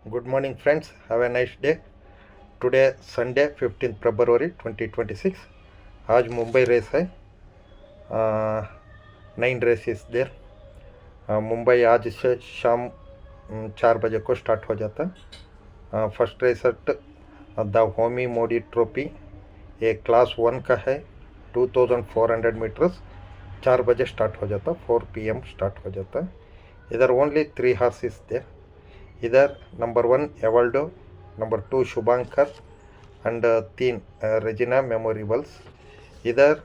Good morning, friends. Have a nice day. Today, Sunday, 15th February 2026. आज Mumbai race है. 9 race is there. Mumbai आज से शाम 4 बजे को स्टार्ट हो जाता है. First race at the Homi Mody trophy. ये क्लास 1 का है. 2400 मीटर्स. 4 बजे स्टार्ट हो जाता. 4 PM स्टार्ट हो जाता है. इधर ओनली 3 हार्स इज देर. इधर number 1 Evaldo, number 2 Shubhankar and 3 Regina memorables. इधर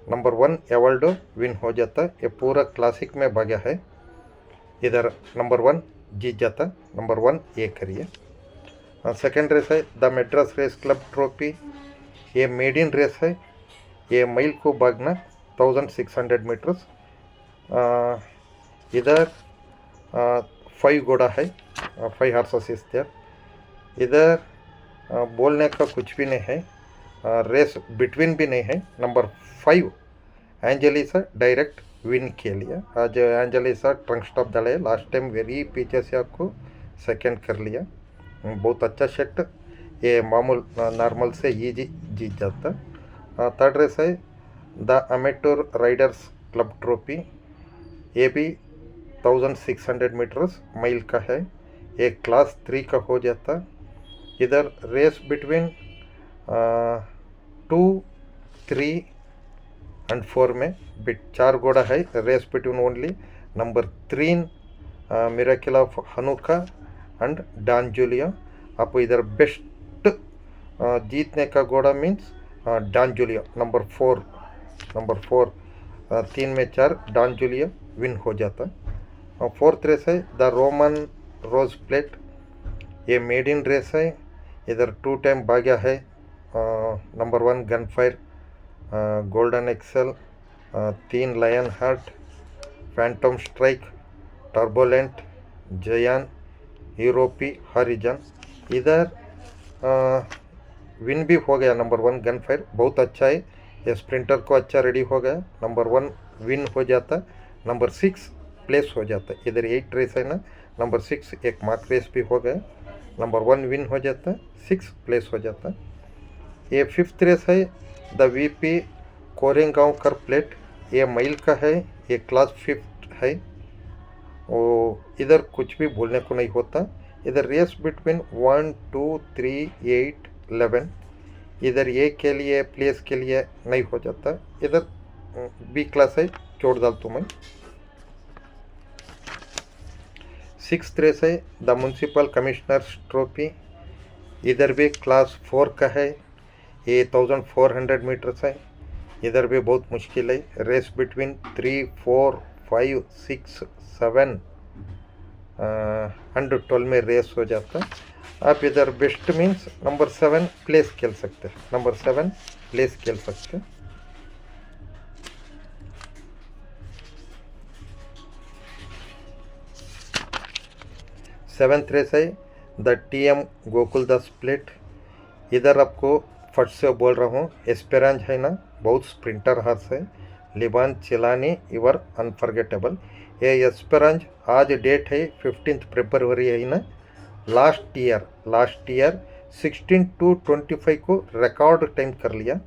नंबर 1 एवल्डो विन हो जाता. ये पूरा क्लासिक में भागा है. इधर नंबर 1 जीत जाता. नंबर 1 ये करिए. सेकेंड रेस है the Madras race club trophy. ये मेडिन रेस है. ये मील को भागना 1600 मीटर्स. इधर 5 घोड़ा है. 5 हार्सेस इज देयर. इधर बोलने का कुछ भी नहीं है. रेस बिटवीन भी नहीं है. नंबर 5 एंजेलिसा डायरेक्ट विन के लिए. आज एंजेलिसा ट्रंक स्टॉप डाले. लास्ट टाइम वेरी पीछे से आपको सेकंड कर लिया. बहुत अच्छा सेट. ये मामूल नॉर्मल से इजी जीत जाता. थर्ड रेस है द अमेटोर राइडर्स क्लब ट्रॉफी. ये भी 1600 मीटर्स मील का है. एक क्लास 3 का हो जाता. इधर रेस बिटवीन 2, 3 एंड 4 में 4 घोड़ा है. Race between only number 3 miracle of Hanukkah and Don Julia. आप इधर बेस्ट जीतने का घोड़ा मीन्स डॉन जूलिया नंबर 4 3 में 4 डॉन जूलिया विन हो जाता. फोर्थ रेस है द रोमन रोज प्लेट. ये मेड इन रेस है. इधर 2 टाइम भाग्या है. Number 1 gun fire, golden excel, 3 lion heart, phantom strike, turbulent, जयान, यूरोपी, हरिजन. इधर विन भी हो गया. नंबर 1 गन फायर बहुत अच्छा है. ये स्प्रिंटर को अच्छा रेडी हो गया. नंबर 1 विन हो जाता. नंबर 6 प्लेस हो जाता. इधर 8 रेस है ना. नंबर 6 एक मार्क रेस भी हो गया. नंबर 1 विन हो जाता. 6 प्लेस हो जाता. ये फिफ्थ रेस है द VP कोरेगांवकर प्लेट. ये मील का है. ये क्लास 5 है. और इधर कुछ भी बोलने को नहीं होता. इधर रेस बिटवीन 1, 2, 3, 8, 11. इधर ए के लिए प्लेस के लिए नहीं हो जाता. इधर B क्लास है. छोड़ डाल तो मैं. 6th रेस है द म्यूनसिपल कमिश्नर्स ट्रॉफी. इधर भी क्लास 4 का है. ये 1400 मीटर्स है. इधर भी बहुत मुश्किल है. रेस बिटवीन 3, 4, 5, 6, 7 एंड 12 में रेस हो जाता. आप इधर बेस्ट मीन्स नंबर 7 प्लेस खेल सकते. नंबर 7 प्लेस खेल सकते. सेवेंथ रेस है द TM गोकुलदास प्लेट. इधर आपको फट से बोल रहा हूँ. एस्पेरांज है ना. बहुत स्प्रिंटर हार्स है. लिबान चिलानी इवर अनफॉरगेटेबल. ये एस्पेरांज आज डेट है 15th फरवरी है ना. लास्ट ईयर 16:25 को रिकॉर्ड टाइम कर लिया.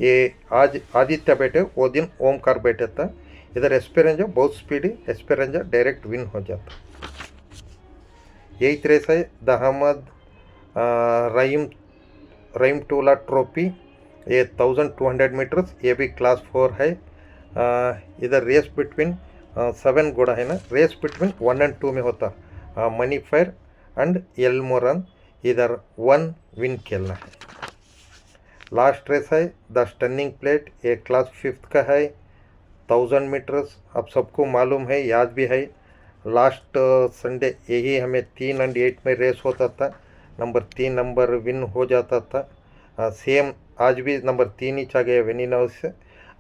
ये आज आदित्य बैठे वो दिन ओमकार बैठे था. इधर एस्पेरेंजा बहुत स्पीडी. एस्पेरेंजा डायरेक्ट विन हो जाता. 8th रेस है the Ahmed Rahimtoola trophy. ये 1200 मीटर्स. ये भी क्लास 4 है. इधर रेस बिटवीन 7 घोड़ा है ना. रेस बिटवीन 1 and 2 में होता. मनी फायर एंड एलमोरन. इधर 1 विन खेलना है. लास्ट रेस है द स्टनिंग प्लेट. ये क्लास 5 का है. 1000 मीटर्स. आप सबको मालूम है, याद भी है. लास्ट संडे यही हमें 3 and 8 में रेस होता था. नंबर 3 नंबर विन हो जाता था. सेम आज भी नंबर 3 ही चा गया विनिन हाउस से.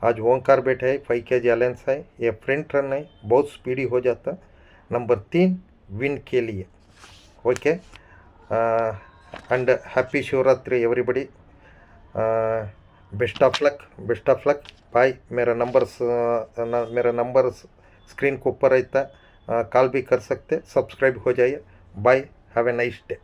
आज ओंकार बैठे है. 5 kg अलेंस है. ये फ्रंट रन है. बहुत स्पीडी हो जाता. नंबर 3 विन के लिए. Okay and happy Shivratri everybody. Best of luck. Bye. मेरा नंबर स्क्रीन के ऊपर रहता. कॉल भी कर सकते. सब्सक्राइब हो जाइए. Bye. Have a nice day.